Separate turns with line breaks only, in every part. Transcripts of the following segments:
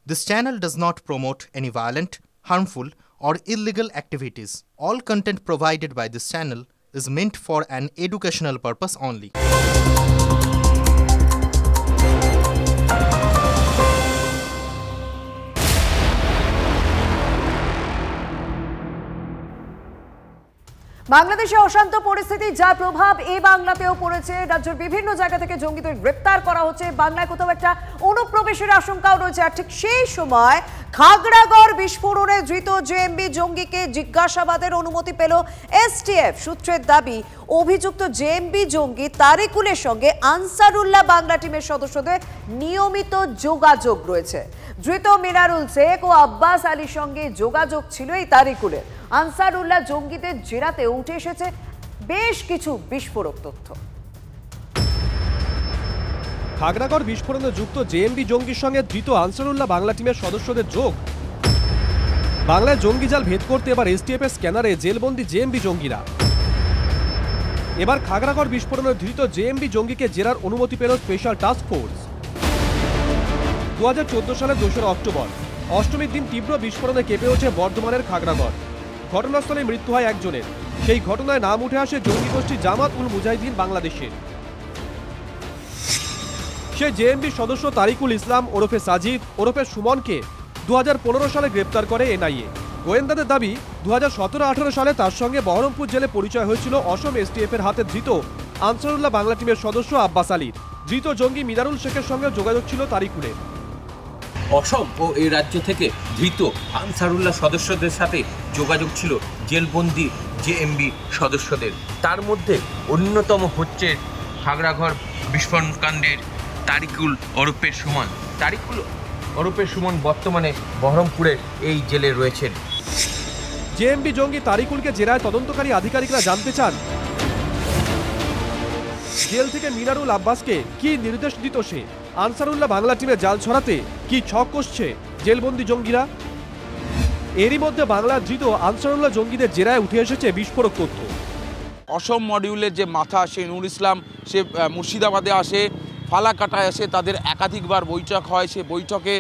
This channel does not promote any violent, harmful, or illegal activities. All content provided by this channel is meant for an educational purpose only.
বাংলাদেশে অশান্ত পরিস্থিতি যার প্রভাব এই বাংলাতেও পড়েছে। রাজ্যের বিভিন্ন জায়গা থেকে জঙ্গিদের গ্রেপ্তার করা হচ্ছে। বাংলায় কোথাও একটা অনুপ্রবেশের আশঙ্কাও রয়েছে। আর ঠিক সেই সময় খাগড়াগড় বিস্ফোরণে ধৃত জেএমবি জঙ্গিকে জিজ্ঞাসাবাদের অনুমতি পেল এসটিএফ। সূত্রের দাবি, অভিযুক্ত জেএমবি জঙ্গি তারিকুলের সঙ্গে আনসারুল্লাহ বাংলা টিমের সদস্যদের নিয়মিত যোগাযোগ রয়েছে। ধৃত মিনারুল শেখ ও আব্বাস আলীর সঙ্গে যোগাযোগ ছিল এই তারিকুলের। আনসারুল্লাহ জঙ্গিদের জেরাতে উঠে এসেছে বেশ কিছু বিস্ফোরক তথ্য।
খাগড়াগড় বিস্ফোরণে যুক্ত জেএমবি জঙ্গির সঙ্গে ধৃত আনসারুল্লাহ বাংলা টিমের সদস্যদের যোগ। বাংলায় জঙ্গি জাল ভেদ করতে এবার এসটিএফ এর স্ক্যানারে জেলবন্দি জেএমবি জঙ্গিরা। এবার খাগড়াগড় বিস্ফোরণে ধৃত জেএমবি জঙ্গিকে জেরার অনুমতি পেল স্পেশাল টাস্ক ফোর্স। 2014 সালের 2 অক্টোবর অষ্টমীর দিন তীব্র বিস্ফোরণে কেঁপে ওঠে বর্ধমানের খাগড়াগড়। ঘটনাস্থলে মৃত্যু হয় একজনের। সেই ঘটনায় নাম উঠে আসে জঙ্গি গোষ্ঠী জামাত উল মুজাহিদিন বাংলাদেশের। সেই জেএমবি সদস্য তারিকুল ইসলাম ওরফে সাজিদ ওরফে সুমনকে 2015 সালে গ্রেপ্তার করে এনআইএ। গোয়েন্দাদের দাবি, 2017-18 সালে তার সঙ্গে বহরমপুর জেলে পরিচয় হয়েছিল অসম এসটিএফ এর হাতে ধৃত আনসারুল্লাহ বাংলা টিমের সদস্য আব্বাস আলীর। ধৃত জঙ্গি মিনারুল শেখের সঙ্গে যোগাযোগ ছিল তারিকুলের।
অসম ও এই রাজ্য থেকে ধৃত আনসারুল্লাহ সদস্যদের সাথে যোগাযোগ ছিল জেলবন্দি জেএমবি সদস্যদের। তার মধ্যে অন্যতম হচ্ছে খাগড়াগড় বিস্ফোরণকাণ্ডের তারিকুল ওরফে সুমন। তারিকুল ওরফে সুমন বর্তমানে বহরমপুরের এই জেলে রয়েছেন।
জেএমবি জঙ্গি তারিকুলকে জেরায় তদন্তকারী আধিকারিকরা জানতে চান, জেল থেকে মিনারুল আব্বাসকে কি নির্দেশ দিত সে, আনসারুল্লাহ বাংলা টিমে জাল ছড়াতে কি ছক কষছে জেলবন্দি জঙ্গিরা। এরই মধ্যে বাংলার ধৃত আনসারুল্লাহ জঙ্গিদের জেরায় উঠে এসেছে বিস্ফোরক তথ্য।
অসম মডিউলের যে মাথা সে নূর ইসলাম, সে মুর্শিদাবাদে আসে, ফালাকাটায় আসে, তাদের একাধিকবার বৈঠক হয়। সে বৈঠকে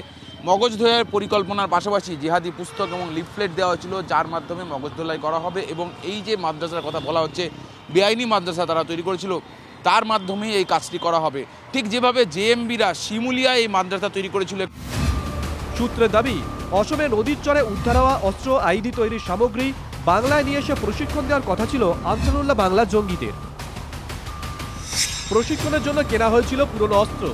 মগজ ধোলাইয়ের পরিকল্পনার পাশাপাশি জিহাদি পুস্তক এবং লিফলেট দেওয়া হয়েছিল, যার মাধ্যমে মগজ ধোলাই করা হবে। এবং এই যে মাদ্রাসার কথা বলা হচ্ছে, বেআইনি মাদ্রাসা তারা তৈরি করেছিল, তার মাধ্যমে এই কাজটি করা হবে। ঠিক যেভাবে জেএমবিরা শিমুলিয়া এই মাদ্রাসা তৈরি করেছিল।
সূত্রের দাবি, অসমে নদীর চরে উদ্ধার হওয়া অস্ত্র আইডি তৈরির সামগ্রী বাংলায় নিয়ে এসে প্রশিক্ষণ দেওয়ার কথা ছিল আনসারুল্লাহ বাংলা জঙ্গিদের। প্রশিক্ষণের জন্য কেনা হয়েছিল পুরনো অস্ত্র।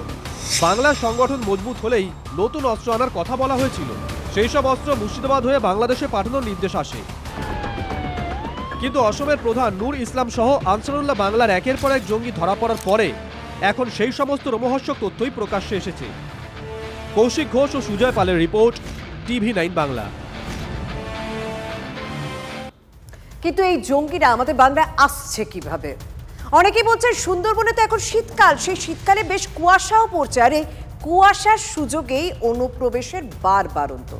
বাংলার সংগঠন মজবুত হলেই নতুন অস্ত্র আনার কথা বলা হয়েছিল। সেই সব অস্ত্র মুর্শিদাবাদ হয়ে বাংলাদেশে পাঠানোর নির্দেশ আসে। কিন্তু অসমের প্রধান নূর ইসলাম সহ আনসারুল্লাহ বাংলার একের পর এক জঙ্গি ধরা পড়ার পরে এখন সেই সমস্ত রোমহর্ষক তথ্যই প্রকাশ্যে এসেছে। কৌশিক ঘোষ ও সুজয় পালের রিপোর্ট, TV9 বাংলা।
কিন্তু এই জঙ্গিরা আমাদের বাংলায় আসছে কিভাবে? অনেকেই বলছেন সুন্দরবনে তো এখন শীতকাল, সেই শীতকালে বেশ কুয়াশাও পড়ছে। আর এই কুয়াশার সুযোগেই অনুপ্রবেশের বারবারন্ত।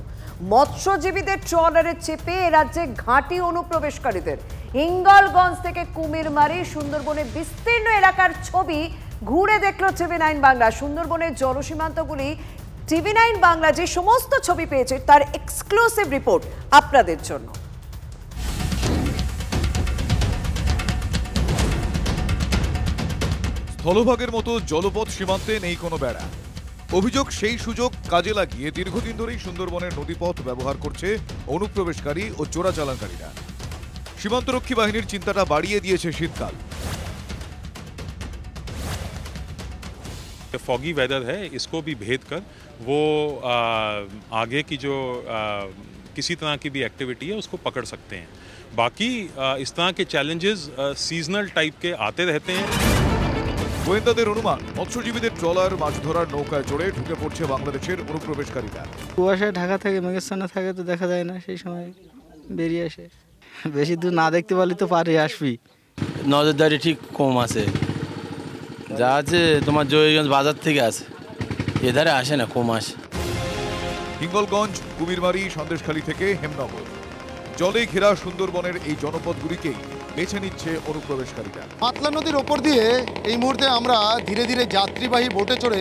মৎস্যজীবীদের ট্রলারে চেপে এ রাজ্যে ঘাঁটি অনুপ্রবেশকারীদের। হিঙ্গলগঞ্জ থেকে কুমিরমারি সুন্দরবনের বিস্তীর্ণ এলাকার ছবি ঘুরে দেখল TV9 বাংলা। সুন্দরবনের জলসীমান্তগুলি TV9 বাংলা যে সমস্ত ছবি পেয়েছে তার এক্সক্লুসিভ রিপোর্ট আপনাদের জন্য।
স্থলভাগের মতো জলপথ সীমান্তে নেই কোনো বেড়া। অভিযোগ, সেই সুযোগ কাজে লাগিয়ে দীর্ঘদিন ধরেই সুন্দরবনের নদীপথ ব্যবহার করছে অনুপ্রবেশকারী ও চোরাচালানকারীরা। সীমান্তরক্ষী বাহিনীর চিন্তাটা বাড়িয়ে দিয়েছে শীতকাল।
फॉगी वेदर है, इसको भी भेद कर वो आगे की जो किसी तरह की भी एक्टिविटी है उसको पकड़ सकते हैं। बाकी इस तरह के चैलेंजेस सीजनल टाइप के आते रहते हैं।
গোয়েন্দাদের অনুমান, মৎস্যজীবীদের ট্রলার মাছ ধরার নৌকায় চড়ে ঢুকে পড়ছে বাংলাদেশের অনুপ্রবেশকারীরা।
কুয়াশায় ঢাকা থাকে, মেঘের থাকে তো দেখা যায় না, সেই সময় বেরিয়ে আসে। বেশি দূর না দেখতে পারলে তো পারে আসবি।
নজরদারি ঠিক কম আছে, যা আছে তোমার জয়গঞ্জ বাজার থেকে আসে, এধারে আসে না, কম আসে।
হিঙ্গলগঞ্জ, কুমিরমারি, সন্দেশখালী থেকে হেমনগর, জলে ঘেরা সুন্দরবনের এই জনপদগুলিকেই বেছে নিচ্ছে অনুপ্রবেশকারীরা।
পাতলা নদীর ওপর দিয়ে এই মুহূর্তে আমরা ধীরে ধীরে যাত্রীবাহী বোটে চড়ে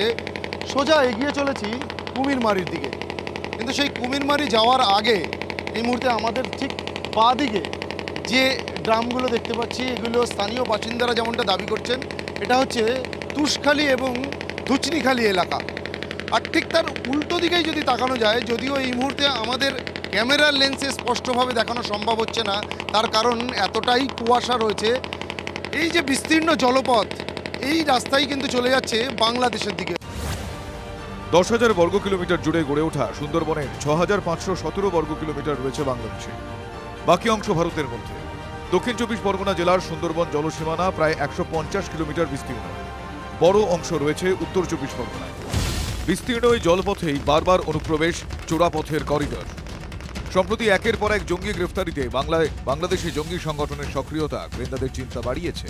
সোজা এগিয়ে চলেছি কুমিরমারির দিকে। কিন্তু সেই কুমিরমারি যাওয়ার আগে এই মুহূর্তে আমাদের ঠিক বাঁ দিকে যে ড্রামগুলো দেখতে পাচ্ছি, এগুলো স্থানীয় বাসিন্দারা যেমনটা দাবি করছেন, এটা হচ্ছে তুষখালী এবং ধুচনিখালী এলাকা। আর ঠিক তার উল্টো দিকেই যদি তাকানো যায়, যদিও এই মুহূর্তে আমাদের ক্যামেরার লেন্সে স্পষ্টভাবে দেখানো সম্ভব হচ্ছে না, তার কারণ এতটাই কুয়াশা রয়েছে। এই যে বিস্তীর্ণ জলপথ, এই রাস্তাই কিন্তু চলে যাচ্ছে বাংলাদেশের দিকে।
10,000 বর্গ কিলোমিটার জুড়ে গড়ে ওঠা সুন্দরবনের 6,517 বর্গ কিলোমিটার রয়েছে বাংলাদেশে, বাকি অংশ ভারতের মধ্যে। দক্ষিণ 24 পরগনা জেলার সুন্দরবন জলসীমানা প্রায় 150 কিলোমিটার বিস্তীর্ণ। বড় অংশ রয়েছে উত্তর 24 পরগনায়। বিস্তীর্ণ এই জলপথেই বারবার অনুপ্রবেশ, চোরাপথের করিডর। সম্প্রতি একের পর এক জঙ্গি গ্রেফতারিতে বাংলাদেশি জঙ্গি সংগঠনের সক্রিয়তা গোয়েন্দাদের চিন্তা বাড়িয়েছে।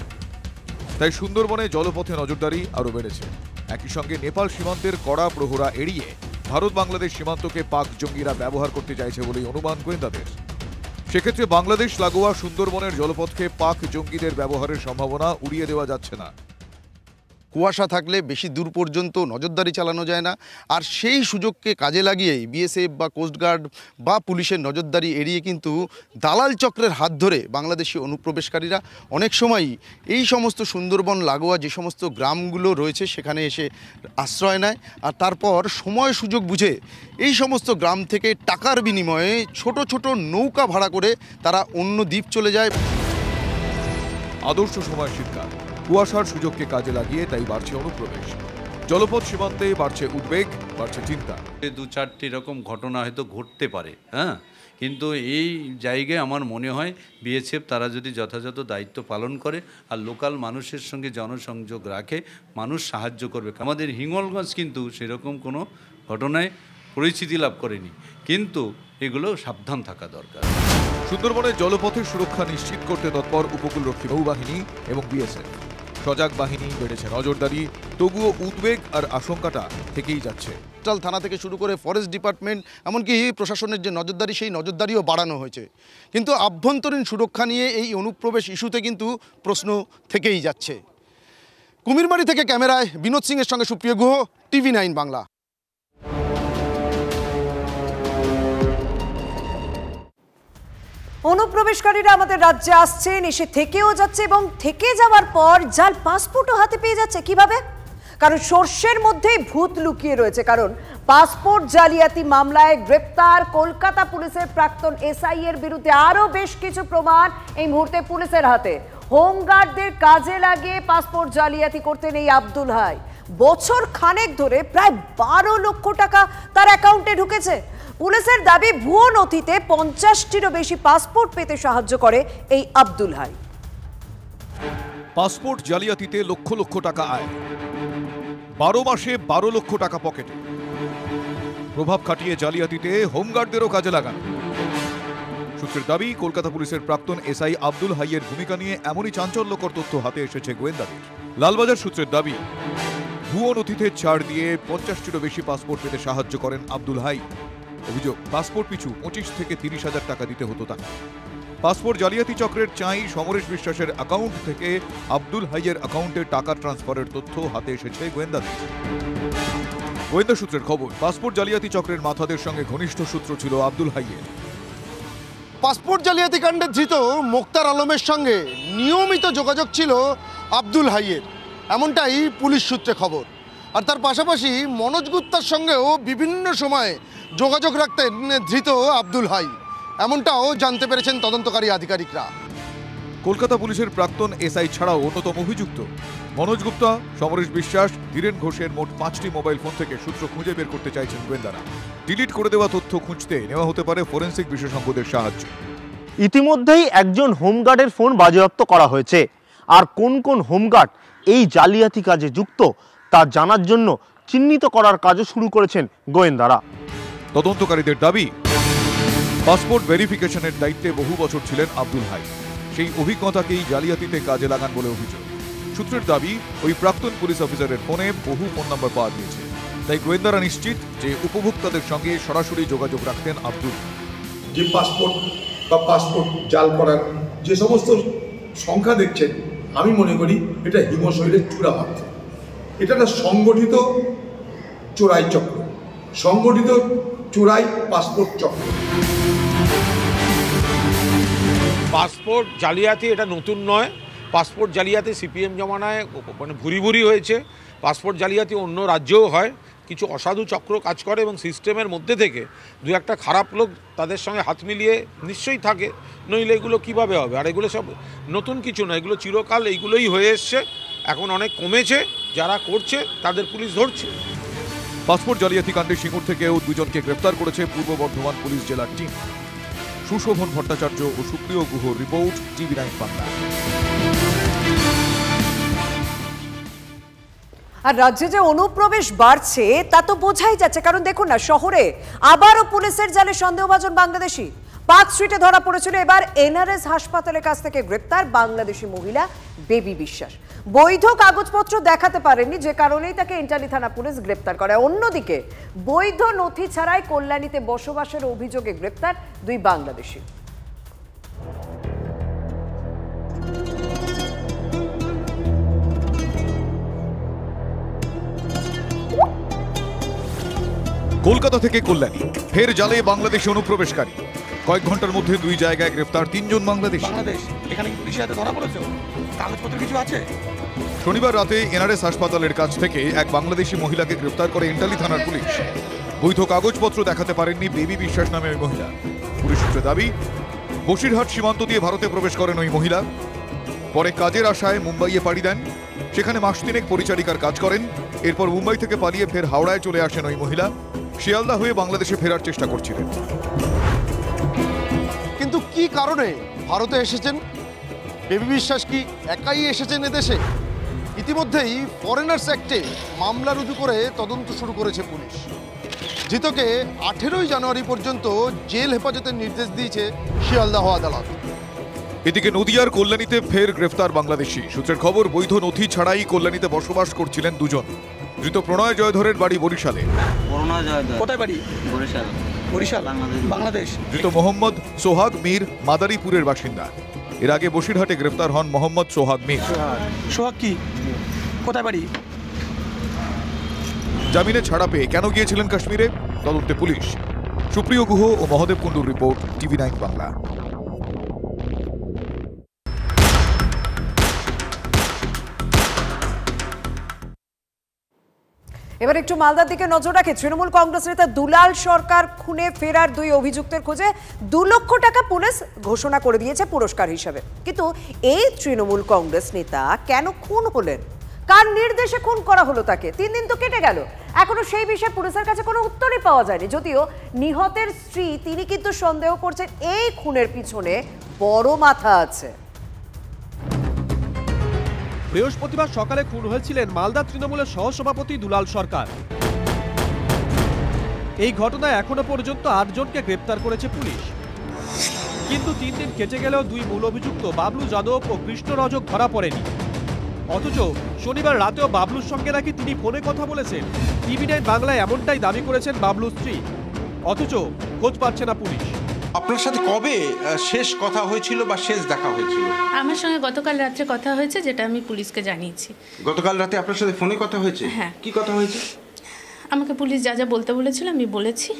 তাই সুন্দরবনে জলপথে নজরদারি আরও বেড়েছে। একই সঙ্গে নেপাল সীমান্তের কড়া প্রহরা এড়িয়ে ভারত বাংলাদেশ সীমান্তকে পাক জঙ্গিরা ব্যবহার করতে চাইছে বলেই অনুমান গোয়েন্দাদের। সেক্ষেত্রে বাংলাদেশ লাগোয়া সুন্দরবনের জলপথকে পাক জঙ্গিদের ব্যবহারের সম্ভাবনা উড়িয়ে দেওয়া যাচ্ছে না।
কুয়াশা থাকলে বেশি দূর পর্যন্ত নজরদারি চালানো যায় না, আর সেই সুযোগকে কাজে লাগিয়েই বিএসএফ বা কোস্টগার্ড বা পুলিশের নজরদারি এড়িয়ে কিন্তু দালাল চক্রের হাত ধরে বাংলাদেশি অনুপ্রবেশকারীরা অনেক সময়ই এই সমস্ত সুন্দরবন লাগোয়া যে সমস্ত গ্রামগুলো রয়েছে সেখানে এসে আশ্রয় নেয়, আর তারপর সময় সুযোগ বুঝে এই সমস্ত গ্রাম থেকে টাকার বিনিময়ে ছোট ছোট নৌকা ভাড়া করে তারা অন্য দ্বীপ চলে যায়।
আদর্শ সময় শীতকাল, কুয়াশার সুযোগকে কাজে লাগিয়ে তাই বাড়ছে অনুপ্রবেশ। জলপথ সীমান্তে বাড়ছে উদ্বেগ, বাড়ছে চিন্তা।
2-4টি এরকম ঘটনা হয়তো ঘটতে পারে, হ্যাঁ, কিন্তু এই জায়গায় আমার মনে হয় বিএসএফ তারা যদি যথাযথ দায়িত্ব পালন করে আর লোকাল মানুষের সঙ্গে জনসংযোগ রাখে, মানুষ সাহায্য করবে। আমাদের হিঙ্গলগঞ্জ কিন্তু সেরকম কোনো ঘটনায় পরিচিতি লাভ করেনি, কিন্তু এগুলো সাবধান থাকা দরকার।
সুন্দরবনের জলপথের সুরক্ষা নিশ্চিত করতে তৎপর উপকূলরক্ষী নৌবাহিনী এবং বিএসএফ। সজাগ বাহিনী, বেড়েছে নজরদারি, তবুও উদ্বেগ আর আশঙ্কাটা থেকেই যাচ্ছে।
থানা থেকে শুরু করে ফরেস্ট ডিপার্টমেন্ট, এমনকি প্রশাসনের যে নজরদারি, সেই নজরদারিও বাড়ানো হয়েছে, কিন্তু আভ্যন্তরীণ সুরক্ষা নিয়ে এই অনুপ্রবেশ ইস্যুতে কিন্তু প্রশ্ন থেকেই যাচ্ছে। কুমিরমারি থেকে ক্যামেরায় বিনোদ সিংয়ের সঙ্গে সুপ্রিয় গুহ, TV9 বাংলা।
অনুপ্রবেশকারীরা আমাদের রাজ্যে আসছেন, এসে থেকেও যাচ্ছে এবং থেকে যাওয়ার পর জাল পাসপোর্টও হাতে পেয়ে যাচ্ছে। কিভাবে? কারণ সর্ষের মধ্যেই ভূত লুকিয়ে রয়েছে। কারণ পাসপোর্ট জালিয়াতি মামলায় গ্রেপ্তার কলকাতা পুলিশের প্রাক্তন এসআই এর বিরুদ্ধে আরও বেশ কিছু প্রমাণ এই মুহূর্তে পুলিশের হাতে। হোমগার্ডদের কাজে লাগিয়ে পাসপোর্ট জালিয়াতি করতেন এই আব্দুল হাই। বছর খানেক ধরে প্রায় 12 লক্ষ টাকা তার অ্যাকাউন্টে ঢুকেছে। পুলিশের দাবি ভুয়ো নথিতে 50টিরও বেশি পাসপোর্ট পেতে সাহায্য করে এই আব্দুল হাই।
পাসপোর্ট জালিয়াতিতে লক্ষ লক্ষ টাকা আয়, 12 মাসে 12 লক্ষ টাকা পকেটে। প্রভাব খাটিয়ে জালিয়াতিতে হোমগার্ডদেরও কাজে লাগানো। সূত্রের দাবি, কলকাতা পুলিশের প্রাক্তন এসআই আব্দুল হাইয়ের ভূমিকা নিয়ে এমনই চাঞ্চল্যকর তথ্য হাতে এসেছে গোয়েন্দাদের। লালবাজার সূত্রের দাবি, ভুয়ো নথিতে ছাড় দিয়ে 50টিরও বেশি পাসপোর্ট পেতে সাহায্য করেন আব্দুল হাই। অভিযোগ, পাসপোর্ট পিছু 25 থেকে 30,000 টাকা দিতে হতো তাকে। পাসপোর্ট জালিয়াতি চক্রের চাই সমরেশ বিশ্বাসের অ্যাকাউন্ট থেকে আব্দুল হাইয়ের অ্যাকাউন্টে টাকা ট্রান্সফারের তথ্য হাতে এসেছে গোয়েন্দাদের। গোয়েন্দা সূত্রের খবর, পাসপোর্ট জালিয়াতি চক্রের মাথাদের সঙ্গে ঘনিষ্ঠ সূত্র ছিল আব্দুল হাইয়ের।
পাসপোর্ট জালিয়াতি কাণ্ডে ধৃত মোক্তার আলমের সঙ্গে নিয়মিত যোগাযোগ ছিল আব্দুল হাইয়ের, এমনটাই পুলিশ সূত্রে খবর। আর তার পাশাপাশি মনোজ গুপ্তার সঙ্গেও বিভিন্ন সময়ে যোগাযোগ রাখতেন ধৃত আব্দুল হাই, এমনটাও জানতে পেরেছেন তদন্তকারী আধিকারিকরা।
কলকাতা পুলিশের প্রাক্তন এসআই ছাড়াও অন্যতম অভিযুক্ত মনোজ গুপ্তা, সমরেশ বিশ্বাস, ধীরেন ঘোষের মোট 5টি মোবাইল ফোন থেকে সূত্র খুঁজে বের করতে চাইছেন গোয়েন্দারা। ডিলিট করে দেওয়া তথ্য খুঁজতে নেওয়া হতে পারে ফরেন্সিক বিশেষজ্ঞদের সাহায্য।
ইতিমধ্যেই একজন হোমগার্ডের ফোন বাজেয়াপ্ত করা হয়েছে। আর কোন কোন হোমগার্ড এই জালিয়াতি কাজে যুক্ত তা জানার জন্য চিহ্নিত করার কাজও শুরু করেছেন গোয়েন্দারা।
তদন্তকারীদের দাবি, পাসপোর্ট ভেরিফিকেশনের দায়িত্বে বহু বছর ছিলেন আব্দুল হাই। সেই অভিজ্ঞতাকেই জালিয়াতিতে কাজে লাগান বলে অভিযোগ। সূত্রের দাবি, ওই প্রাক্তন পুলিশ অফিসারের ফোনে বহু ফোন নাম্বার পাওয়া গিয়েছে। তাই গোয়েন্দারা নিশ্চিত যে উপভোক্তাদের সঙ্গে সরাসরি যোগাযোগ রাখতেন আব্দুল।
যে পাসপোর্ট বা পাসপোর্ট জাল করার যে সমস্ত সংখ্যা দেখছেন, আমি মনে করি এটা হিমশৈলের চূড়া মাত্র। এটা একটা সংগঠিত চোরাই চক্র, সংগঠিত চোরাই পাসপোর্ট চক্র।
পাসপোর্ট জালিয়াতি এটা নতুন নয়। পাসপোর্ট জালিয়াতি সিপিএম জমানায় মানে ভুরি ভুরি হয়েছে। পাসপোর্ট জালিয়াতি অন্য রাজ্যেও হয়। কিছু অসাধু চক্র কাজ করে এবং সিস্টেমের মধ্যে থেকে দু একটা খারাপ লোক তাদের সঙ্গে হাত মিলিয়ে নিশ্চয়ই থাকে, নইলে এগুলো কীভাবে হবে? আর এগুলো সব নতুন কিছু না, এগুলো চিরকাল এইগুলোই হয়ে এসছে। এখন অনেক কমেছে, যারা করছে তাদের পুলিশ ধরছে।
পাসপোর্ট জালিয়াতি কাণ্ডে সিঙ্গুর থেকেও দুজনকে গ্রেফতার করেছে পূর্ব বর্ধমান পুলিশ জেলার টিম। সুশোভন ভট্টাচার্য ও সুপ্রিয় গুহর রিপোর্ট, TV9 বাংলা।
আর রাজ্যে যে অনুপ্রবেশ বাড়ছে তা তো বোঝাই যাচ্ছে, কারণ দেখুন না, শহরে আবারও পুলিশের জালে সন্দেহভাজন বাংলাদেশি। পার্ক স্ট্রিটে ধরা পড়েছিল, এবার NRS হাসপাতালের কাছ থেকে গ্রেপ্তার বাংলাদেশি মহিলা বেবি বিশ্বাস। বৈধ কাগজপত্র দেখাতে পারেননি, যে কারণেই তাকে ইন্টালি থানা পুলিশ গ্রেপ্তার করে। অন্যদিকে বৈধ নথি ছাড়াই কল্যাণীতে বসবাসের অভিযোগে গ্রেপ্তার দুই বাংলাদেশি।
কলকাতা থেকে কল্যাণী, ফের জালে বাংলাদেশি অনুপ্রবেশকারী। কয়েক ঘন্টার মধ্যে দুই জায়গায় গ্রেফতার 3 জন বাংলাদেশি।
এখানে পুলিশের হাতে ধরা পড়েছে, কাগজপত্র কিছু আছে?
শনিবার রাতে NRS হাসপাতালের কাছ থেকে এক বাংলাদেশি মহিলাকে গ্রেফতার করে ইন্টালি থানার পুলিশ। বৈধ কাগজপত্র দেখাতে পারেননি বেবি বিশ্বাস নামে ওই মহিলা। পুলিশ সূত্রে দাবি, বসিরহাট সীমান্ত দিয়ে ভারতে প্রবেশ করেন ওই মহিলা। পরে কাজের আশায় মুম্বাইয়ে পাড়ি দেন, সেখানে মাস 3 পরিচারিকার কাজ করেন। এরপর মুম্বাই থেকে পালিয়ে ফের হাওড়ায় চলে আসেন ওই মহিলা। শিয়ালদা হয়ে বাংলাদেশে ফেরার চেষ্টা করছিলেন।
কিন্তু কি কারণে ভারতে এসেছেন? বেবি বিশ্বাস কি একাই এসেছেন এদেশে? ইতিমধ্যেই ফরেনার্স অ্যাক্টে মামলা রুজু করে তদন্ত শুরু করেছে পুলিশ। ধৃতকে 18 জানুয়ারি পর্যন্ত জেল হেফাজতের নির্দেশ দিয়েছে শিয়ালদাহ আদালত।
এদিকে নদিয়ার কল্যাণীতে ফের গ্রেফতার বাংলাদেশি। সূত্রের খবর, বৈধ নথি ছাড়াই কল্যাণীতে বসবাস করছিলেন দুজন। ধৃত প্রণয় জয়ধরের বাড়ি বরিশালে।
কোথায় বাড়ি? বরিশাল। বরিশাল, বাংলাদেশ।
ধৃত মোহাম্মদ সোহাগ মীর মাদারীপুরের বাসিন্দা। এর আগে বসিরহাটে গ্রেফতার হন মোহাম্মদ সোহাগ মীর।
সোহাগ কি কোথায় বাড়ি?
জামিনে ছাড়া পেয়ে কেন গিয়েছিলেন কাশ্মীরে, তদন্তে পুলিশ। সুপ্রিয় গুহ ও মহদেব কুণ্ডুর রিপোর্ট, TV9 বাংলা।
এবার একটু মালদার দিকে নজর রাখে। তৃণমূল কংগ্রেস নেতা দুলাল সরকার খুনে ফেরার দুই অভিযুক্তের খোঁজে 2 লক্ষ টাকা পুলিশ ঘোষণা করে দিয়েছে পুরস্কার হিসাবে। কিন্তু এই তৃণমূল কংগ্রেস নেতা কেন খুন হলেন, কার নির্দেশে খুন করা হলো তাকে? 3 দিন তো কেটে গেল, এখনো সেই বিষয়ে পুলিশের কাছে কোনো উত্তরই পাওয়া যায়নি। যদিও নিহতের স্ত্রী, তিনি কিন্তু সন্দেহ করছেন এই খুনের পিছনে বড় মাথা আছে।
বৃহস্পতিবার সকালে খুন হয়েছিলেন মালদা তৃণমূলের সহসভাপতি দুলাল সরকার। এই ঘটনায় এখনো পর্যন্ত 8 জনকে গ্রেপ্তার করেছে পুলিশ। কিন্তু 3 দিন কেটে গেলেও দুই মূল অভিযুক্ত বাবলু যাদব ও কৃষ্ণ রজক ধরা পড়েনি। অথচ শনিবার রাতেও বাবলুর সঙ্গে নাকি তিনি ফোনে কথা বলেছেন। TV9 বাংলায় এমনটাই দাবি করেছেন বাবলুর স্ত্রী। অথচ খোঁজ পাচ্ছে না পুলিশ।
আপনার সাথে কবে শেষ কথা হয়েছিল বা শেষ দেখা হয়েছিল?
আমার সঙ্গে গতকাল রাত্রে কথা হয়েছে, যেটা আমি পুলিশকে জানিয়েছি।
গতকাল রাতে আপনার সাথে ফোনে কথা হয়েছে?
হ্যাঁ।
কি কথা হয়েছে?
আমাকে পুলিশ যা যা বলতে বলেছিল আমি বলেছি।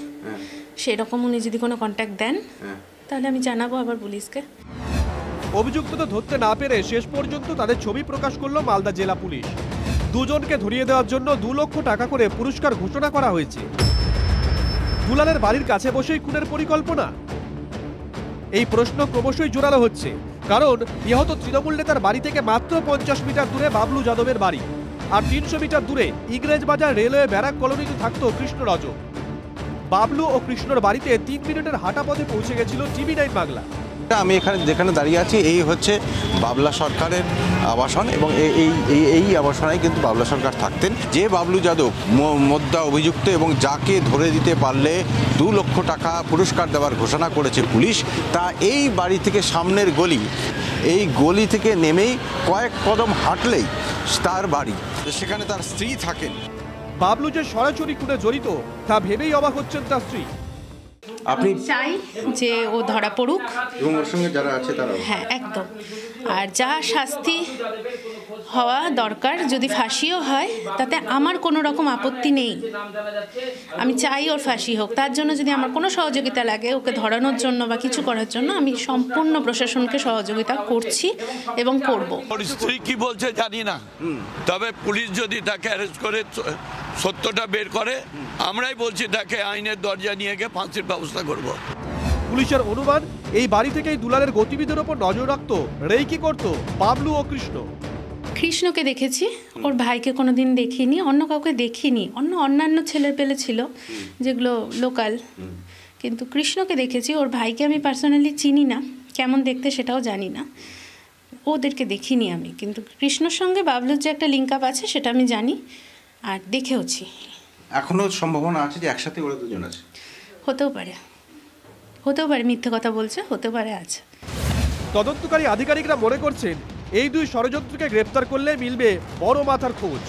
সেই রকম উনি যদি কোনো কন্ট্যাক্ট দেন তাহলে আমি জানাবো আবার পুলিশকে।
অভিযুক্তদের ধরতে না পেরে শেষ পর্যন্ত তাদের ছবি প্রকাশ করলো মালদা জেলা পুলিশ। দুজনকে ধরিয়ে দেওয়ার জন্য 2 লক্ষ টাকা করে পুরস্কার ঘোষণা করা হয়েছে। দুলালের বাড়ির কাছে বসেই খুনের পরিকল্পনা? এই প্রশ্ন ক্রমশই জোরালো হচ্ছে, কারণ নিহত তৃণমূল নেতার বাড়ি থেকে মাত্র 50 মিটার দূরে বাবলু যাদবের বাড়ি, আর 300 মিটার দূরে ইংরেজবাজার রেলওয়ে ব্যারাক কলোনিতে থাকতো কৃষ্ণ রজক। বাবলু ও কৃষ্ণর বাড়িতে 3 মিনিটের হাঁটা পথে পৌঁছে গেছিল TV9 বাংলা।
আমি এখানে যেখানে দাঁড়িয়ে আছি, এই হচ্ছে বাবলা সরকারের আবাসন, এবং এই আবাসনে কিন্তু বাবলা সরকার থাকতেন। যে বাবলু যাদব মোদ্দা অভিযুক্ত এবং যাকে ধরে দিতে পারলে 2 লক্ষ টাকা পুরস্কার দেওয়ার ঘোষণা করেছে পুলিশ, তা এই বাড়ি থেকে সামনের গলি, এই গলি থেকে নেমেই কয়েক কদম হাঁটলেই তার বাড়ি, সেখানে তার স্ত্রী থাকেন।
বাবলু যে সরাসরি খুনে জড়িত তা ভেবেই অবাক হচ্ছেন তার স্ত্রী।
আপনি চাই যে ও ধরা পড়ুক
এবং ওর সঙ্গে যারা আছে তারাও।
হ্যাঁ, একদম। আর যা শাস্তি হওয়া দরকার, যদি ফাঁসিও হয় তাতে আমার কোনো রকম আপত্তি নেই। আমি চাই ওর ফাঁসি হোক, তার জন্য যদি আমার কোনো সহযোগিতা লাগে ওকে ধরানোর জন্য বা কিছু করার জন্য, আমি সম্পূর্ণ প্রশাসনকে সহযোগিতা করছি এবং করব।
ওর স্ত্রী কি বলছে জানি না, তবে পুলিশ যদি তাকে অ্যারেস্ট করে সত্যটা বের করে, আমরাই বলছি তাকে আইনের দরজা নিয়ে গিয়ে ফাঁসির ব্যবস্থা করব।
পুলিশের অনুমান এই বাড়ি থেকেই দুলালের গতিবিধির ওপর নজর রাখতো, রেকি করত বাবলু ও কৃষ্ণ।
কৃষ্ণকে দেখেছি, ওর ভাইকে কোনোদিন দেখিনি, অন্য কাউকে দেখিনি। অন্যান্য ছেলের পেলে ছিল যেগুলো লোকাল, কিন্তু কৃষ্ণকে দেখেছি। ওর ভাইকে আমি পার্সোনালি চিনি না, কেমন দেখতে সেটাও জানি না, ওদেরকে দেখিনি আমি। কিন্তু কৃষ্ণর সঙ্গে বাবলুর যে একটা লিঙ্ক আপ আছে সেটা আমি জানি আর দেখেওছি।
এখনো সম্ভাবনা আছে যে একসাথে ওরা দুজন আছে?
হতেও পারে, মিথ্যে কথা বলছে, হতে পারে আছে।
তদন্তকারী আধিকারিকরা মনে করছেন এই দুই ষড়যন্ত্রকে গ্রেপ্তার করলে মিলবে বড় মাথার খোঁজ।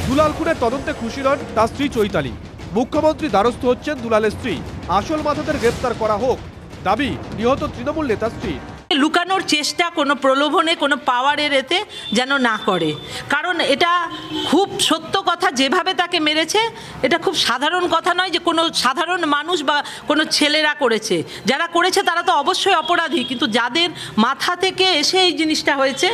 দুলাল খুনের তদন্তে খুশি নন তার স্ত্রী চৈতালি। মুখ্যমন্ত্রী দ্বারস্থ হচ্ছেন দুলালের স্ত্রী, আসল মাথাদের গ্রেপ্তার করা হোক, দাবি নিহত তৃণমূল নেতার স্ত্রী।
লুকানোর চেষ্টা কোনো প্রলোভনে, কোনো পাওয়ারের এতে যেন না করে, কারণ এটা খুব সত্য কথা। যেভাবে তাকে মেরেছে এটা খুব সাধারণ কথা নয় যে কোনো সাধারণ মানুষ বা কোনো ছেলেরা করেছে। যারা করেছে তারা তো অবশ্যই অপরাধী, কিন্তু যাদের মাথা থেকে এসে এই জিনিসটা হয়েছে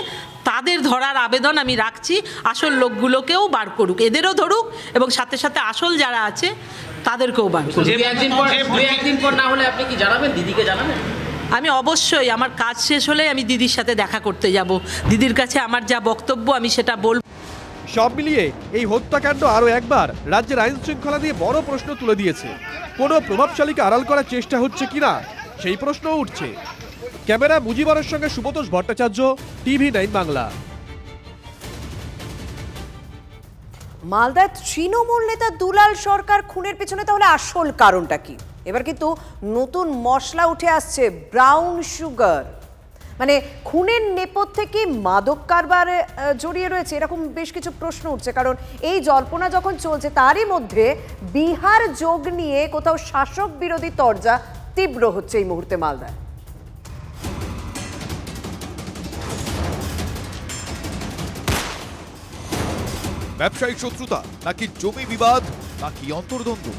তাদের ধরার আবেদন আমি রাখছি। আসল লোকগুলোকেও বার করুক, এদেরও ধরুক এবং সাথে সাথে আসল যারা আছে তাদেরকেও বার করুক।
একদিন পর না হলে আপনি কি জানাবেন, দিদিকে জানাবেন?
আমি অবশ্যই আমার কাজ শেষ হলে আমি দিদির সাথে দেখা করতে যাব, দিদির কাছে আমার যা বক্তব্য আমি সেটা বলব।
সব মিলিয়ে এই হত্যাকাণ্ড আরও একবার রাজ্যের আইন শৃঙ্খলা দিয়ে বড় প্রশ্ন তুলে দিয়েছে। কোনো প্রভাবশালীকে আড়াল করার চেষ্টা হচ্ছে কিনা সেই প্রশ্নও উঠছে। ক্যামেরা মুজিবরের সঙ্গে সুব্রত ভট্টাচার্য, TV9 বাংলা।
মালদার তৃণমূল নেতা দুলাল সরকার খুনের পেছনে তাহলে আসল কারণটা কি? এবার কিন্তু নতুন মশলা উঠে আসছে, ব্রাউন সুগার। মানে খুনের নেপথ্যে কি মাদক কারবারে জড়িয়ে রয়েছে, এরকম বেশ কিছু প্রশ্ন উঠছে। কারণ এই জল্পনা যখন চলছে তারই মধ্যে বিহার যোগ নিয়ে কোথাও শাসক বিরোধী তরজা তীব্র হচ্ছে এই মুহূর্তে মালদায়।
ব্যবসায়িক শত্রুতা নাকি জমি বিবাদ নাকি অন্তর্দ্বন্দ্ব?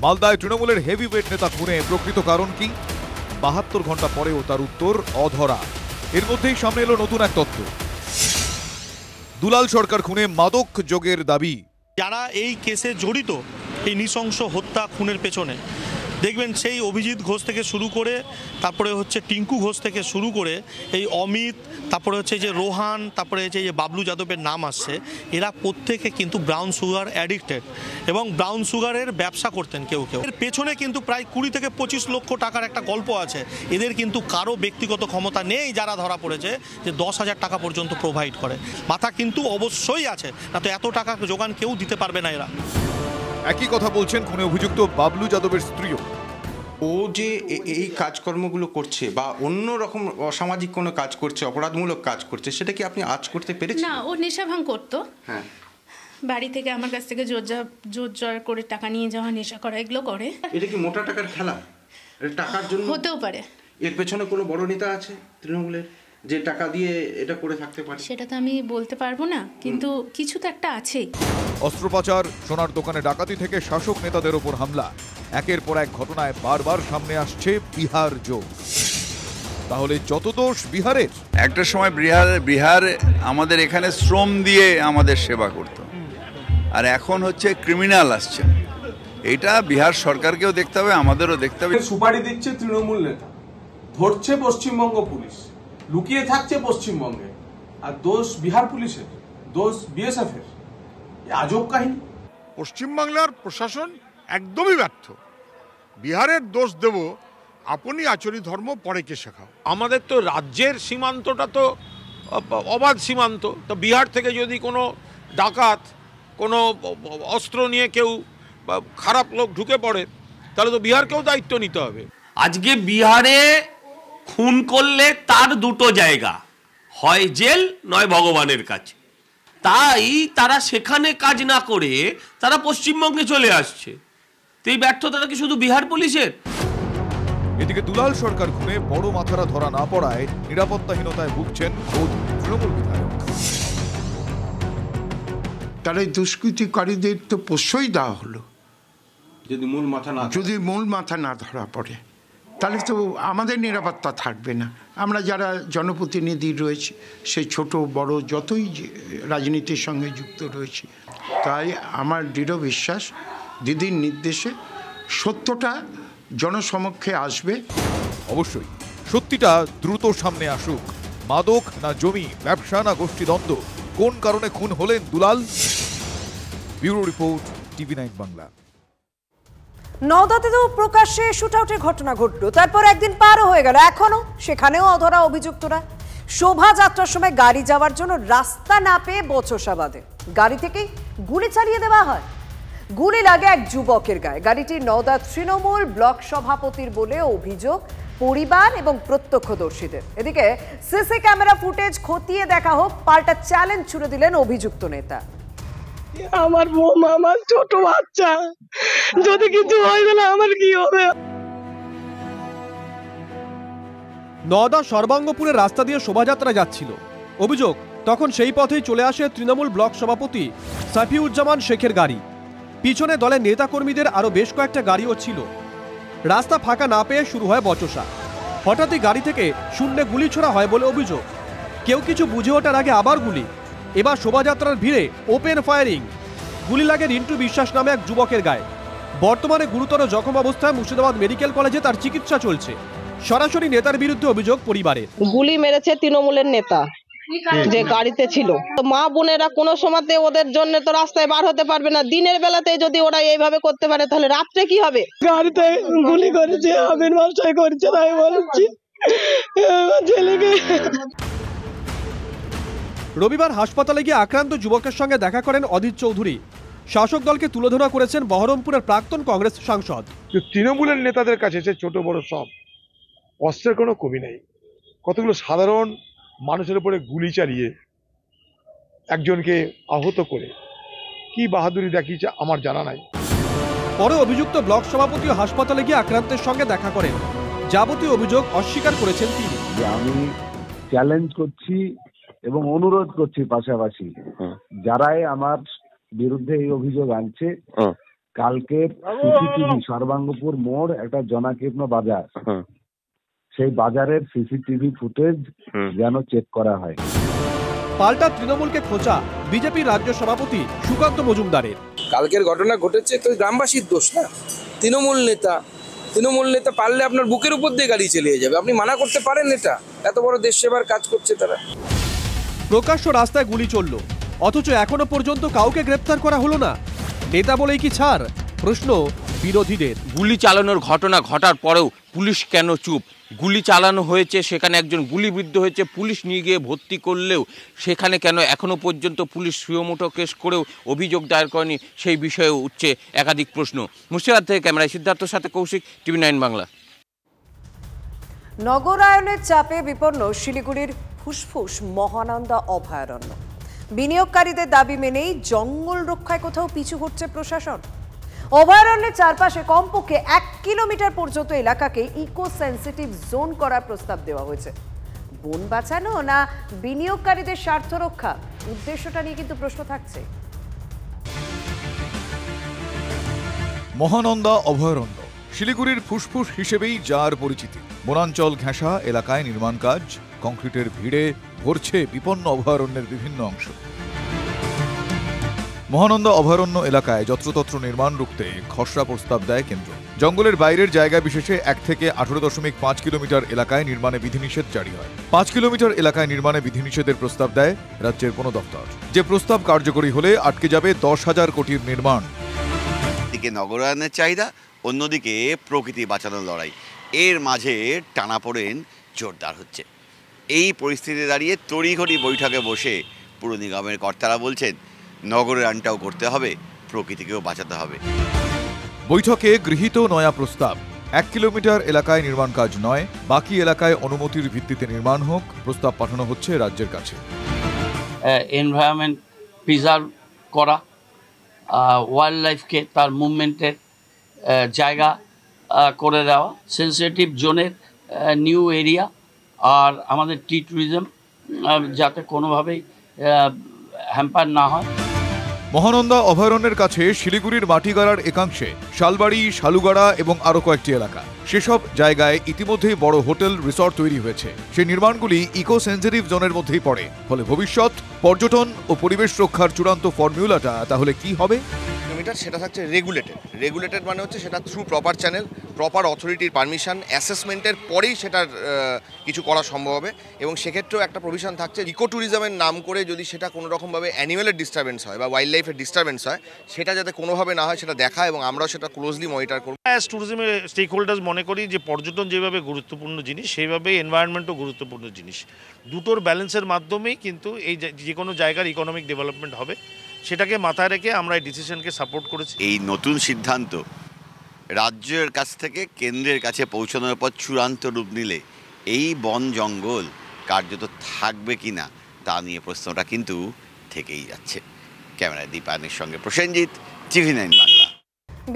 মালদায় তৃণমূলের হেভিওয়েট নেতা খুনে প্রকৃত কারণ কি? 72 ঘন্টা পরেও তার উত্তর অধরা। এর মধ্যেই সামনে এলো নতুন এক তথ্য। দুলাল সরকার খুনে মাদক যোগের দাবি।
যারা এই কেসে জড়িত, এই নৃশংস হত্যা খুনের পেছনে, দেখবেন সেই অভিজিৎ ঘোষ থেকে শুরু করে, তারপরে হচ্ছে টিঙ্কু ঘোষ থেকে শুরু করে এই অমিত, তারপরে হচ্ছে যে রোহান, তারপরে হচ্ছে যে বাবলু যাদবের নাম আসছে, এরা প্রত্যেকে কিন্তু ব্রাউন সুগার অ্যাডিক্টেড এবং ব্রাউন সুগারের ব্যবসা করতেন কেউ কেউ। এর পেছনে কিন্তু প্রায় 20 থেকে 25 লক্ষ টাকার একটা গল্প আছে। এদের কিন্তু কারো ব্যক্তিগত ক্ষমতা নেই, যারা ধরা পড়েছে যে 10,000 টাকা পর্যন্ত প্রোভাইড করে। মাথা কিন্তু অবশ্যই আছে, না তো এত টাকা যোগান কেউ দিতে পারবে না এরা।
একই কথা বলছেন খুনে অভিযুক্ত বাবলু যাদবের স্ত্রীও।
ও যে এই কাজকর্মগুলো করছে বা অন্য রকম অসামাজিক কোনো কাজ করছে, অপরাধমূলক কাজ করছে, সেটা কি আপনি আজ করতে পেরেছেন?
না, ও নেশা ভাঙ করতো।
হ্যাঁ,
বাড়ি থেকে আমার কাছ থেকে জোর করে টাকা নিয়ে যাওয়া, নেশা করা, এগুলো করে।
এটা কি মোটা টাকার খেলা? টাকার জন্য
হতেও পারে।
এর পেছনে কোনো বড় নেতা আছে তৃণমূলের যে টাকা দিয়ে এটা করে থাকতে পারে?
সেটা তো আমি বলতে পারবো না, কিন্তু কিছু তো একটা আছে।
অস্ত্রোপচার, সোনার দোকানে ডাকাতি থেকে শাসক নেতাদের ওপর হামলা, একের পর এক ঘটনায় বারবার সামনে আসছে বিহার যোগ। তাহলে যত দোষ বিহারের?
একটা সময় বিহার আমাদের এখানে শ্রম দিয়ে আমাদের সেবা করত, আর এখন হচ্ছে ক্রিমিনাল আসছে। এটা বিহার সরকারকেও দেখতে হবে, আমাদেরও দেখতে হবে।
সুপারি দিচ্ছে তৃণমূল নেতা, ধরছে পশ্চিমবঙ্গ পুলিশ, লুকিয়ে থাকছে পশ্চিমবঙ্গে, আর দোষ বিহার পুলিশের, দোষ বিএসএফ এর। আজব কাহিনী।
পশ্চিমবাংলার প্রশাসন একদমই ব্যর্থ। বিহারের দোষ দেব, আপনি আচরি ধর্ম পরে কে শেখাও।
আমাদের তো রাজ্যের সীমান্তটা তো অবাধ সীমান্ত, তো বিহার থেকে যদি কোনো ডাকাত, কোনো অস্ত্র নিয়ে কেউ খারাপ লোক ঢুকে পড়ে, তাহলে তো বিহারকেও দায়িত্ব নিতে হবে।
আজকে বিহারে খুন করলে তার দুটো জায়গা, হয় জেল নয় ভগবানের কাছে। তাই তারা সেখানে কাজ না করে তারা পশ্চিমবঙ্গে চলে আসছে। তো এই ব্যর্থতাটা কি শুধু বিহার পুলিশের?
এদিকে দুলাল সরকার খুনে বড় মাথারা ধরা না পড়ায় নিরাপত্তাহীনতায় ভুগছেন খোদ তৃণমূল বিধায়ক।
তারা দুষ্কৃতিকারীদের তো প্রশ্রয় দেওয়া হলো, যদি মূল মাথা না ধরা পড়ে তাহলে তো আমাদের নিরাপত্তা থাকবে না। আমরা যারা জনপ্রতিনিধি রয়েছে, সেই ছোট বড় যতই রাজনীতির সঙ্গে যুক্ত রয়েছে, তাই আমার দৃঢ় বিশ্বাস দিদির নির্দেশে সত্যটা জনসমক্ষে আসবে।
অবশ্যই সত্যিটা দ্রুত সামনে আসুক। মাদক না জমি, ব্যবসা না গোষ্ঠীদ্বন্দ্ব, কোন কারণে খুন হলেন Dulal? Bureau report, TV9 Bangla.
নওদাতেও প্রকাশ্যে শুটআউটের ঘটনা ঘটল, তারপর একদিন পারও হয়ে গেল, এখনো সেখানেও অধরা অভিযুক্তরা। শোভাযাত্রার সময় গাড়ি যাওয়ার জন্য রাস্তা না পেয়ে বচসা বাঁধে, গাড়ি থেকেই গুলি চালিয়ে দেওয়া হয়। গুলি লাগে এক যুবকের গায়ে। গাড়িটি নওদা তৃণমূল ব্লক সভাপতির বলে অভিযোগ পরিবার এবং প্রত্যক্ষদর্শীদের। এদিকে সিসি ক্যামেরা ফুটেজ খতিয়ে দেখা হোক, পাল্টা চ্যালেঞ্জ ছুড়ে দিলেন অভিযুক্ত নেতা।
আমার বৌমা, আমার ছোট বাচ্চা, যদি কিছু হয় তাহলে আমার কি হবে?
নওদা সর্বাঙ্গপুরের রাস্তা দিয়ে শোভাযাত্রা যাচ্ছিল। অভিযোগ, তখন সেই পথেই চলে আসে তৃণমূল ব্লক সভাপতি সাফিউজ্জামান শেখের গাড়ি। পিছনে দলের নেতাকর্মীদের আরও বেশ কয়েকটা গাড়িও ছিল। রাস্তা ফাঁকা না পেয়ে শুরু হয় বচসা। হঠাৎই গাড়ি থেকে শূন্যে গুলি ছোড়া হয় বলে অভিযোগ। কেউ কিছু বুঝে ওঠার আগে আবার গুলি। এবার শোভাযাত্রার ভিড়ে ওপেন ফায়ারিং। গুলি লাগে রিন্টু বিশ্বাস নামে এক যুবকের গায়ে। বর্তমানে গুরুতর জখম অবস্থায় মুর্শিদাবাদ মেডিকেল কলেজে তার চিকিৎসা চলছে। সরাসরি নেতার বিরুদ্ধে অভিযোগ পরিবারের।
গুলি মেরেছে তৃণমূলের নেতা যে গাড়িতে ছিল। মা বোনেরা কোনো সময়তে ওদের জন্য তো রাস্তায় বার হতে পারবে না। দিনের বেলাতে যদি ওরা এইভাবে করতে পারে তাহলে রাত্রে কি হবে?
গাড়িতে গুলি করেছে, আমিন মাস্টার করেছে, তাই বলছি ছেলেকে।
রবিবার হাসপাতালে গিয়ে আক্রান্ত যুবকের সঙ্গে দেখা করেন অধীর চৌধুরী। শাসক দলকে তুলে ধরা করেছেন বহরমপুরের প্রাক্তন কংগ্রেস সাংসদ।
তৃণমূলের নেতাদের কাছে ছোট বড় সব অস্ত্রের কোনো কমি নেই। কতগুলো সাধারণ মানুষের উপরে গুলি চালিয়ে একজনকে আহত করে কি বাহাদুরি দেখিয়েছে আমার জানা নাই।
পরে অভিযুক্ত ব্লক সভাপতিও হাসপাতালে গিয়ে আক্রান্তের সঙ্গে দেখা করেন। যাবতীয় অভিযোগ অস্বীকার করেছেন তিনি।
আমি চ্যালেঞ্জ করছি এবং অনুরোধ করছি পাশাপাশি যারাই আমার বিরুদ্ধে এই অভিযোগ আনছে, কালকের সিসিটিভি সর্বাঙ্গপুর মোড় একটা জনাকীর্ণ বাজার, সেই বাজারের সিসিটিভি ফুটেজ যেন চেক করা হয়।
পাল্টা তৃণমূলকে খোঁচা বিজেপি রাজ্য সভাপতি সুকান্ত মজুমদারের।
কালকের ঘটনা ঘটেছে তো গ্রামবাসীর দোষ না, তৃণমূল নেতা পারলে আপনার বুকের উপর দিয়ে গাড়ি চালিয়ে যাবে, আপনি মানা করতে পারেন? এটা এত বড় দেশ সেবার কাজ করছে তারা।
প্রকাশ্য রাস্তায় গুলি চলল, অথচ এখনো পর্যন্ত কাউকে গ্রেপ্তার করা হলো না। নেতা বলেই কি ছাড়? প্রশ্ন বিরোধীদের।
গুলি চালানোর ঘটনা ঘটার পরেও পুলিশ কেন চুপ? গুলি চালানো হয়েছে, সেখানে একজন গুলিবিদ্ধ হয়েছে, পুলিশ নিয়ে গিয়ে ভর্তি করলেও সেখানে কেন এখনো পর্যন্ত পুলিশ সুয়মুটো কেস করেও অভিযোগ দায়ের করেনি, সেই বিষয়ে উঠছে একাধিক প্রশ্ন। মুর্শিদাবাদ থেকে ক্যামেরায় সিদ্ধার্থর সাথে কৌশিক, TV9 বাংলা।
নগরায়নের চাপে বিপন্ন শিলিগুড়ির ফুসফুস মহানন্দা অভয়ারণ্য। বিনিয়োগকারীদের দাবি মেনেই জঙ্গল রক্ষায় কোথাও পিছু হচ্ছে প্রশাসন। অভয়ারণ্যের চারপাশে কমপক্ষে 1 কিলোমিটার পর্যন্ত এলাকাকে ইকো সেন্সিটিভ জোন করার প্রস্তাব দেওয়া হয়েছে। বন বাঁচানো না বিনিয়োগকারীদের স্বার্থ রক্ষা, উদ্দেশ্যটা নিয়ে কিন্তু প্রশ্ন থাকছে।
মহানন্দা অভয়ারণ্য শিলিগুড়ির ফুসফুস হিসেবেই যার পরিচিতি। বনাঞ্চল ঘেঁষা এলাকায় নির্মাণ কাজ, কংক্রিটের ভিড়ে ভরছে বিপন্ন অভয়ারণ্যের বিভিন্ন অংশ। মহানন্দা অভয়ারণ্য এলাকায় যত্রতত্র নির্মাণ রুখতে খসড়া প্রস্তাব দেয় কেন্দ্র। জঙ্গলের বাইরের জায়গা বিশেষে 1 থেকে 18.5 কিলোমিটার এলাকায় নির্মাণে বিধিনিষেধ জারি হয়। 5 কিলোমিটার এলাকায় নির্মাণে বিধিনিষেধের প্রস্তাব দেয় রাজ্যের বন দপ্তর। যে প্রস্তাব কার্যকরী হলে আটকে যাবে 10,000 কোটির নির্মাণ।
দিকে নগরায়নের চাহিদা, অন্যদিকে প্রকৃতি বাঁচানোর লড়াই, এর মাঝে টানাপোড়েন জোরদার হচ্ছে। এই পরিস্থিতিতে দাঁড়িয়ে তড়িঘড়ি বৈঠকে বসে পুর নিগমের কর্তারা বলছেন নগরায়নটাও করতে হবে, প্রকৃতিকেও বাঁচাতে হবে।
বৈঠকে গৃহীত নয়া প্রস্তাব, 1 কিলোমিটার এলাকায় নির্মাণ কাজ নয়, বাকি এলাকায় অনুমতির ভিত্তিতে নির্মাণ হোক। প্রস্তাব পাঠানো হচ্ছে রাজ্যের কাছে।
এনভায়রনমেন্ট প্রিজার্ভ করা, ওয়াইল্ড লাইফকে তার মুভমেন্টের জায়গা
করে দেওয়া, সেন্সিটিভ জোনের নিউ এরিয়া, আর আমাদের টি ট্যুরিজম যাতে কোনোভাবেই হ্যাম্পার না হয়।
মহানন্দা অভয়ারণ্যের কাছে শিলিগুড়ির মাটিগাড়ার একাংশে শালবাড়ি, শালুগাড়া এবং আরও কয়েকটি এলাকা, সেসব জায়গায় ইতিমধ্যেই বড় হোটেল রিসর্ট তৈরি হয়েছে। সেই নির্মাণগুলি ইকো সেন্সিটিভ জোনের মধ্যেই পড়ে। ফলে ভবিষ্যৎ পর্যটন ও পরিবেশ রক্ষার চূড়ান্ত ফর্মুলাটা তাহলে কি হবে?
সেটা থাকছে রেগুলেটেড মানে হচ্ছে সেটা থ্রু প্রপার চ্যানেল, প্রপার অথরিটির পারমিশন, অ্যাসেসমেন্টের পরেই সেটার কিছু করা সম্ভব হবে। এবং সেক্ষেত্রেও একটা প্রভিশন থাকছে, ইকো ট্যুরিজমের নাম করে যদি সেটা কোনো রকমভাবে অ্যানিমেলের ডিস্টারবেন্স হয় বা ওয়াইল্ড লাইফের ডিস্টারবেন্স হয়, সেটা যাতে কোনোভাবে না হয় সেটা দেখা, এবং আমরাও সেটা ক্লোজলি মনিটর করব।
অ্যাজ ট্যুরিজমের স্টেক হোল্ডার্স মনে করি যে পর্যটন যেভাবে গুরুত্বপূর্ণ জিনিস, সেইভাবেই এনভায়রনমেন্টও গুরুত্বপূর্ণ জিনিস। দুটোর ব্যালেন্সের মাধ্যমেই কিন্তু এই যে কোনো জায়গার ইকোনমিক ডেভেলপমেন্ট হবে, সেটাকে মাথায় রেখে আমরা এই ডিসিশনকে সাপোর্ট করেছি।
এই নতুন সিদ্ধান্ত রাজ্যের কাছ থেকে কেন্দ্রের কাছে পৌঁছানোর পর চূড়ান্ত রূপ নিলে এই বন জঙ্গল কার্যত থাকবে কিনা তা নিয়ে প্রশ্নটা কিন্তু থেকেই যাচ্ছে। ক্যামেরায় দীপায়নের সঙ্গে প্রসেনজিৎ, TV9 বাংলা।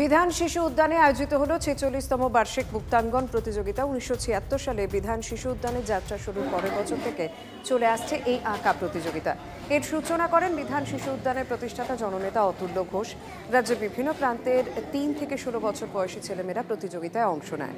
বিধান শিশু উদ্যানে আয়োজিত হলো 46তম বার্ষিক মুক্তাঙ্গন প্রতিযোগিতা। 1976 সালে বিধান শিশু উদ্যানে যাত্রা শুরুর পরের বছর থেকে চলে আসছে এই আঁকা প্রতিযোগিতা। এর সূচনা করেন বিধান শিশু উদ্যানের প্রতিষ্ঠাতা জননেতা অতুল্য ঘোষ। রাজ্যের বিভিন্ন প্রান্তের 3 থেকে 16 বছর বয়সী ছেলেমেয়েরা প্রতিযোগিতায় অংশ নেয়।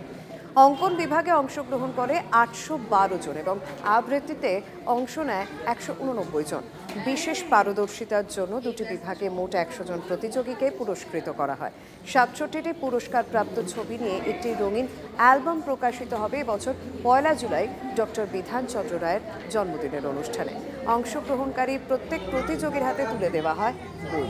অঙ্কন বিভাগে অংশগ্রহণ করে 812 জন এবং আবৃত্তিতে অংশ নেয় 189 জন। বিশেষ পারদর্শিতার জন্য দুটি বিভাগে মোট 100 জন প্রতিযোগীকে পুরস্কৃত করা হয়। 67টি পুরস্কারপ্রাপ্ত ছবি নিয়ে একটি রঙিন অ্যালবাম প্রকাশিত হবে এবছর 1 জুলাই ডক্টর বিধানচন্দ্র রায়ের জন্মদিনের অনুষ্ঠানে। অংশগ্রহণকারী প্রত্যেক প্রতিযোগীর হাতে তুলে দেওয়া হয় বই।